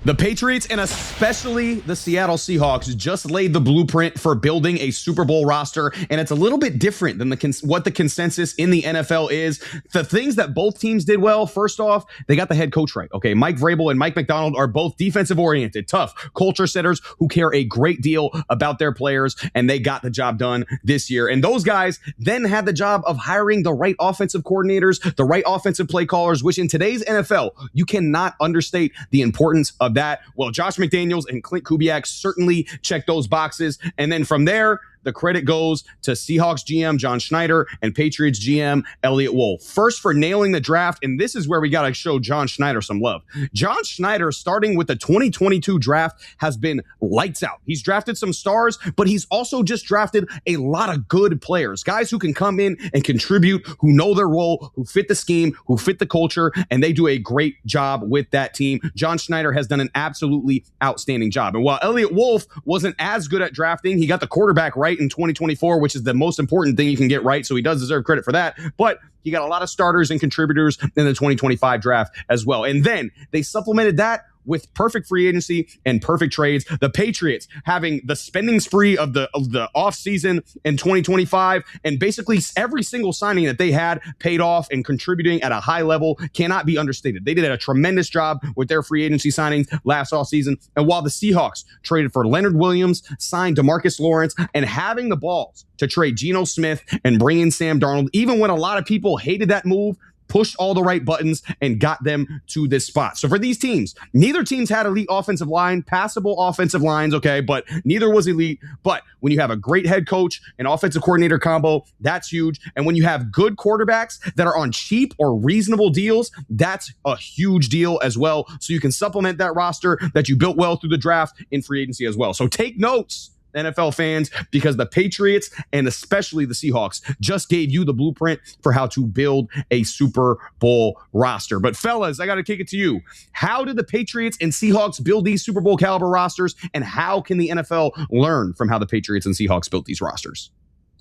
The Patriots and especially the Seattle Seahawks just laid the blueprint for building a Super Bowl roster, and it's a little bit different than what the consensus in the NFL is. The things that both teams did well, first off, they got the head coach right. Okay, Mike Vrabel and Mike McDonald are both defensive-oriented, tough culture setters who care a great deal about their players, and they got the job done this year. And those guys then had the job of hiring the right offensive coordinators, the right offensive play callers, which in today's NFL, you cannot understate the importance of that. Well, Josh McDaniels and Clint Kubiak certainly check those boxes. And then from there, the credit goes to Seahawks GM John Schneider and Patriots GM Elliott Wolf. First, for nailing the draft, and this is where we got to show John Schneider some love. John Schneider, starting with the 2022 draft, has been lights out. He's drafted some stars, but he's also just drafted a lot of good players, guys who can come in and contribute, who know their role, who fit the scheme, who fit the culture, and they do a great job with that team. John Schneider has done an absolutely outstanding job. And while Elliott Wolf wasn't as good at drafting, he got the quarterback right in 2024, which is the most important thing you can get right. So he does deserve credit for that. But he got a lot of starters and contributors in the 2025 draft as well. And then they supplemented that with perfect free agency and perfect trades. The Patriots having the spending spree of the offseason in 2025, and basically every single signing that they had paid off and contributing at a high level cannot be understated. They did a tremendous job with their free agency signings last offseason. And while the Seahawks traded for Leonard Williams, signed DeMarcus Lawrence, and having the balls to trade Geno Smith and bring in Sam Darnold, even when a lot of people hated that move, pushed all the right buttons and got them to this spot. So for these teams, neither teams had elite offensive line, passable offensive lines, okay, but neither was elite. But when you have a great head coach and offensive coordinator combo, that's huge. And when you have good quarterbacks that are on cheap or reasonable deals, that's a huge deal as well. So you can supplement that roster that you built well through the draft in free agency as well. So take notes, NFL fans, because the Patriots and especially the Seahawks just gave you the blueprint for how to build a Super Bowl roster. But fellas, I got to kick it to you. How did the Patriots and Seahawks build these Super Bowl caliber rosters, and how can the NFL learn from how the Patriots and Seahawks built these rosters?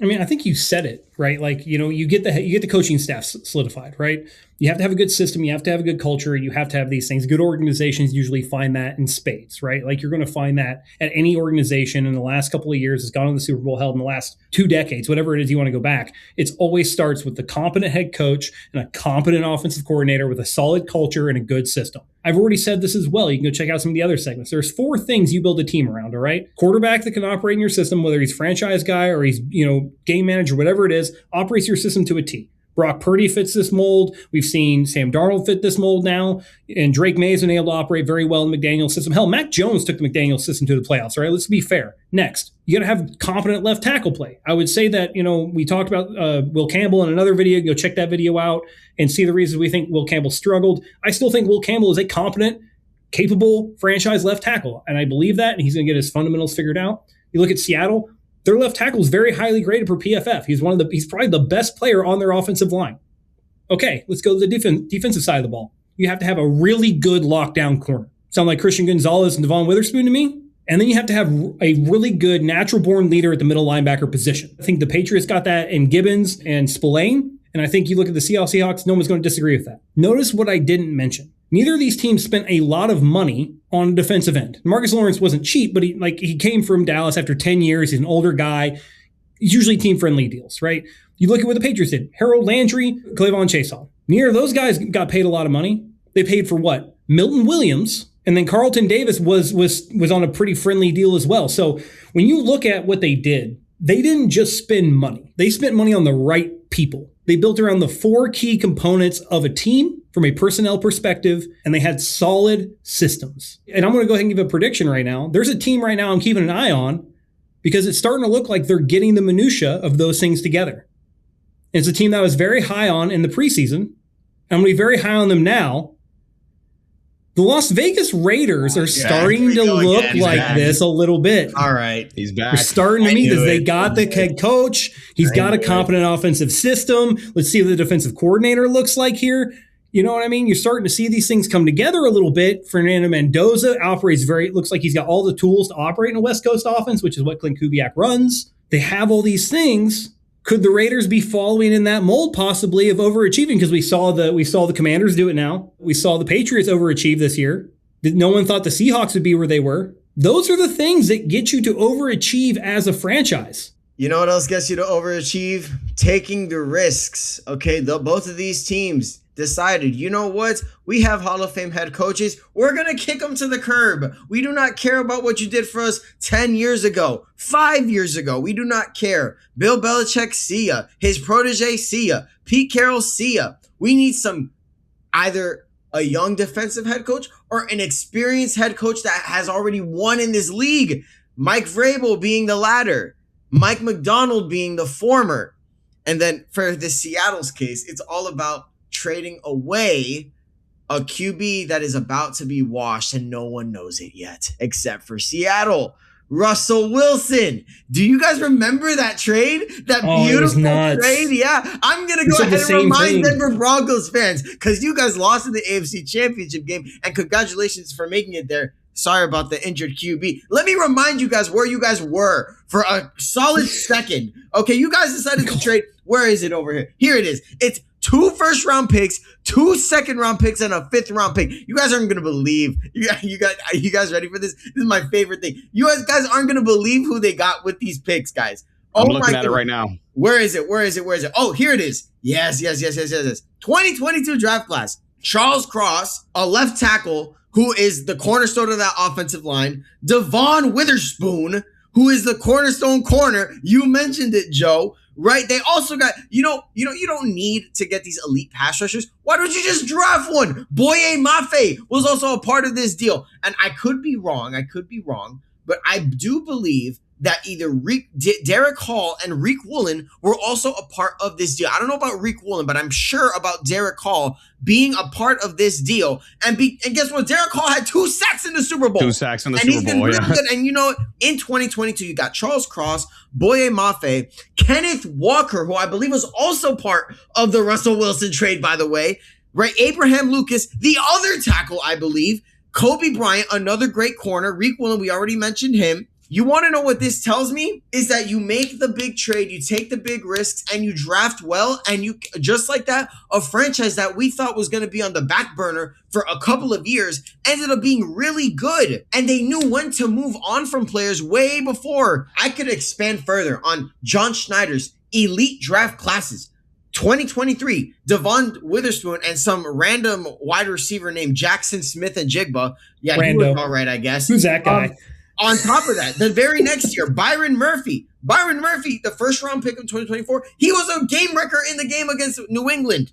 I mean, I think you said it, right? Like, you get the coaching staff solidified, right? You have to have a good system. You have to have a good culture. You have to have these things. Good organizations usually find that in spades, right? Like, you're going to find that at any organization in the last couple of years has gone to the Super Bowl, held in the last 2 decades, whatever it is you want to go back. It always starts with the competent head coach and a competent offensive coordinator with a solid culture and a good system. I've already said this as well. You can go check out some of the other segments. There's 4 things you build a team around, all right? Quarterback that can operate in your system, whether he's franchise guy or he's, game manager, whatever it is, operates your system to a T. Brock Purdy fits this mold. We've seen Sam Darnold fit this mold now. And Drake May has been able to operate very well in the McDaniels system. Hell, Mac Jones took the McDaniels system to the playoffs, all right? Let's be fair. Next, you got to have competent left tackle play. I would say that, we talked about Will Campbell in another video. Go check that video out and see the reasons we think Will Campbell struggled. I still think Will Campbell is a competent, capable franchise left tackle. And I believe that, and he's going to get his fundamentals figured out. You look at Seattle, their left tackle is very highly graded per PFF. He's probably the best player on their offensive line. Okay, let's go to the defensive side of the ball. You have to have a really good lockdown corner. Sound like Christian Gonzalez and Devon Witherspoon to me? And then you have to have a really good natural-born leader at the middle linebacker position. I think the Patriots got that in Gibbons and Spillane. And I think you look at the Seahawks, no one's going to disagree with that. Notice what I didn't mention. Neither of these teams spent a lot of money on defensive end. Marcus Lawrence wasn't cheap, but he came from Dallas after 10 years. He's an older guy. Usually team-friendly deals, right? You look at what the Patriots did. Harold Landry, Clavon Chaisson. Neither of those guys got paid a lot of money. They paid for what? Milton Williams, and then Carlton Davis was on a pretty friendly deal as well. So when you look at what they didn't just spend money. They spent money on the right people. They built around the 4 key components of a team from a personnel perspective, and they had solid systems. And I'm going to go ahead and give a prediction right now. There's a team right now I'm keeping an eye on because it's starting to look like they're getting the minutia of those things together. And it's a team that I was very high on in the preseason. I'm going to be very high on them now. The Las Vegas Raiders are starting to look like this a little bit. All right. He's back. They're starting to meet this. They got the head coach. He's got a competent offensive system. Let's see what the defensive coordinator looks like here. You know what I mean? You're starting to see these things come together a little bit. Fernando Mendoza looks like he's got all the tools to operate in a West Coast offense, which is what Clint Kubiak runs. They have all these things. Could the Raiders be following in that mold possibly of overachieving? Because we saw the Commanders do it now. We saw the Patriots overachieve this year. No one thought the Seahawks would be where they were. Those are the things that get you to overachieve as a franchise. You know what else gets you to overachieve? Taking the risks. Okay, both of these teams decided, you know what? We have Hall of Fame head coaches. We're going to kick them to the curb. We do not care about what you did for us 10 years ago, 5 years ago. We do not care. Bill Belichick, see ya. His protege, see ya. Pete Carroll, see ya. We need either a young defensive head coach or an experienced head coach that has already won in this league. Mike Vrabel being the latter, Mike McDonald being the former. And then for the Seattle's case, it's all about trading away a QB that is about to be washed and no one knows it yet, except for Seattle. Russell Wilson. Do you guys remember that trade? That beautiful trade? Yeah. I'm going to go ahead and remind Denver Broncos fans, because you guys lost in the AFC Championship game, and congratulations for making it there. Sorry about the injured QB. Let me remind you guys where you guys were for a solid second. Okay, you guys decided to trade. Where is it over here? Here it is. It's 2 first-round picks, 2 second-round picks, and a 5th-round pick. You guys aren't going to believe. You guys ready for this? This is my favorite thing. You guys aren't going to believe who they got with these picks, guys. I'm looking at it right now. Where is it? Oh, here it is. Yes. 2022 draft class. Charles Cross, a left tackle, who is the cornerstone of that offensive line. Devon Witherspoon, who is the cornerstone corner. You mentioned it, Joe. Right? They also got, you don't need to get these elite pass rushers. Why don't you just draft one? Boye Mafe was also a part of this deal. And I could be wrong, but I do believe that either Derek Hall and Reek Woolen were also a part of this deal. I don't know about Reek Woolen, but I'm sure about Derek Hall being a part of this deal. And guess what? Derek Hall had 2 sacks in the Super Bowl. 2 sacks in the Super Bowl, really good. And in 2022, you got Charles Cross, Boye Mafe, Kenneth Walker, who I believe was also part of the Russell Wilson trade, by the way, right? Abraham Lucas, the other tackle, I believe, Kobe Bryant, another great corner, Reek Woolen, we already mentioned him. You want to know what this tells me? Is that you make the big trade, you take the big risks, and you draft well, and you, just like that, a franchise that we thought was going to be on the back burner for a couple of years ended up being really good. And they knew when to move on from players way before. I could expand further on John Schneider's elite draft classes. 2023, Devon Witherspoon and some random wide receiver named Jackson Smith and Jigba. Yeah, he was all right, I guess. Who's that guy? On top of that, the very next year, Byron Murphy, the first round pick of 2024, he was a game wrecker in the game against New England.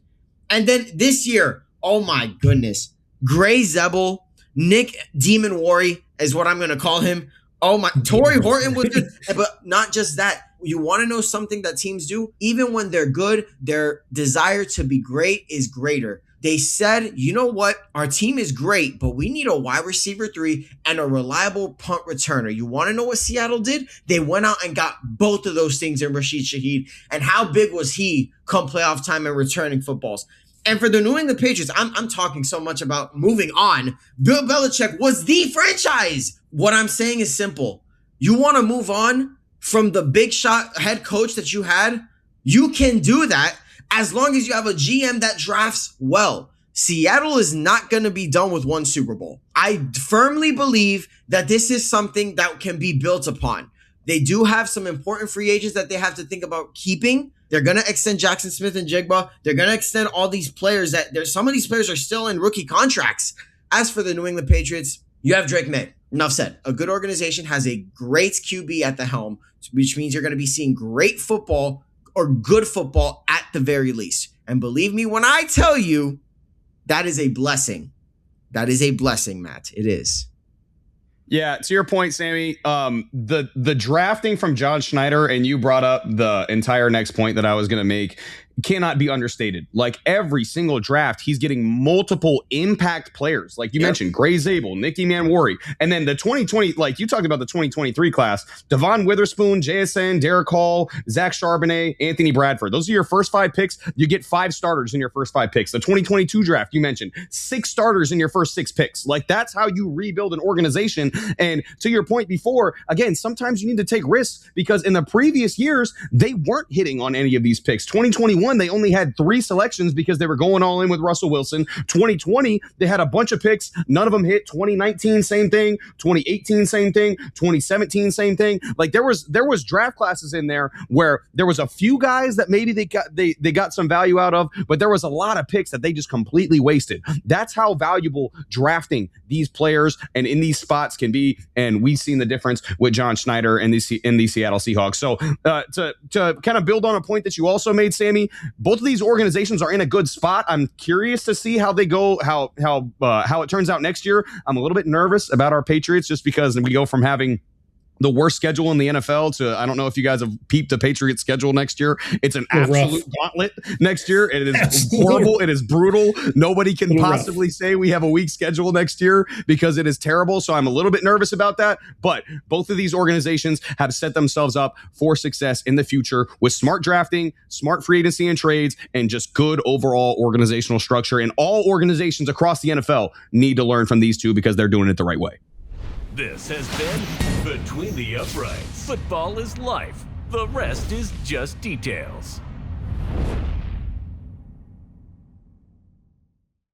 And then this year, oh my goodness, Gray Zebel, Nick Demon Worry is what I'm going to call him. Oh my, Torrey Horton was good, but not just that. You want to know something that teams do? Even when they're good, their desire to be great is greater. They said, you know what? Our team is great, but we need a wide receiver 3 and a reliable punt returner. You want to know what Seattle did? They went out and got both of those things in Rashid Shaheed. And how big was he come playoff time and returning footballs? And for the New England Patriots, I'm talking so much about moving on. Bill Belichick was the franchise. What I'm saying is simple. You want to move on from the big shot head coach that you had? You can do that. As long as you have a GM that drafts well. Seattle is not going to be done with 1 Super Bowl. I firmly believe that this is something that can be built upon. They do have some important free agents that they have to think about keeping. They're going to extend Jackson Smith and Jigba. They're going to extend all these players some of these players are still in rookie contracts. As for the New England Patriots, you have Drake May. Enough said. A good organization has a great QB at the helm, which means you're going to be seeing great football or good football at the very least. And believe me when I tell you, that is a blessing. That is a blessing, Matt. It is. Yeah, to your point, Sammy, the drafting from John Schneider, and you brought up the entire next point that I was going to make, cannot be understated. Like every single draft, he's getting multiple impact players. Like you mentioned, Gray Zabel, Nicky Manwari. And then the 2020, like you talked about the 2023 class, Devon Witherspoon, JSN, Derek Hall, Zach Charbonnet, Anthony Bradford. Those are your first 5 picks. You get 5 starters in your first 5 picks. The 2022 draft, you mentioned 6 starters in your first 6 picks. Like that's how you rebuild an organization. And to your point before, again, sometimes you need to take risks because in the previous years, they weren't hitting on any of these picks. 2021, 2021, they only had 3 selections because they were going all in with Russell Wilson. 2020, they had a bunch of picks. None of them hit. 2019, same thing. 2018, same thing. 2017, same thing. Like there was draft classes in there where there was a few guys that maybe they got some value out of, but there was a lot of picks that they just completely wasted. That's how valuable drafting these players and in these spots can be. And we've seen the difference with John Schneider and the Seattle Seahawks. So to kind of build on a point that you also made, Sammy, both of these organizations are in a good spot. I'm curious to see how they go, how it turns out next year. I'm a little bit nervous about our Patriots just because we go from having the worst schedule in the NFL to, I don't know if you guys have peeped the Patriots schedule next year. It's an absolute gauntlet next year. It is horrible. It is brutal. Nobody can possibly say we have a weak schedule next year because it is terrible. So I'm a little bit nervous about that. But both of these organizations have set themselves up for success in the future with smart drafting, smart free agency and trades, and just good overall organizational structure. And all organizations across the NFL need to learn from these two because they're doing it the right way. This has been Between the Uprights. Football is life. The rest is just details.